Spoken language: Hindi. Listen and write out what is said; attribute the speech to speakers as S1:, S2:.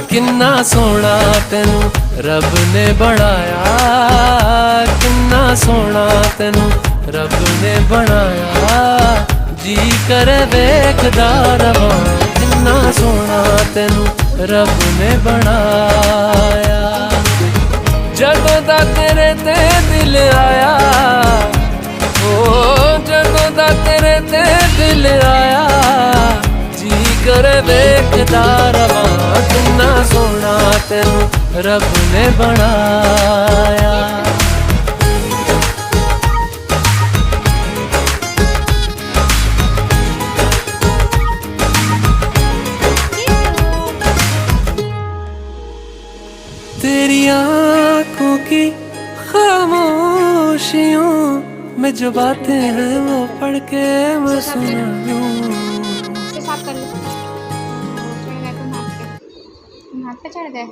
S1: किन्ना सोना तेनू रब ने बनाया, किन्ना सोना तेनू रब ने बनाया। जी करे वेखदा रवां, किन्ना सोना तेनू रब ने बनाया। जदों दा तेरे ते दिल आया, ओ जदों दा तेरे ते दिल आया। जी करे वेखदा रवां, किन्ना सोना तेनू रब ने बनाया। तेरी आंखों की खामोशियों में जो बातें हैं वो पढ़ के मैं सुना दूं।
S2: इसके साथ कर लो। चढ़ गया तुम हाथ पे चढ़ गए।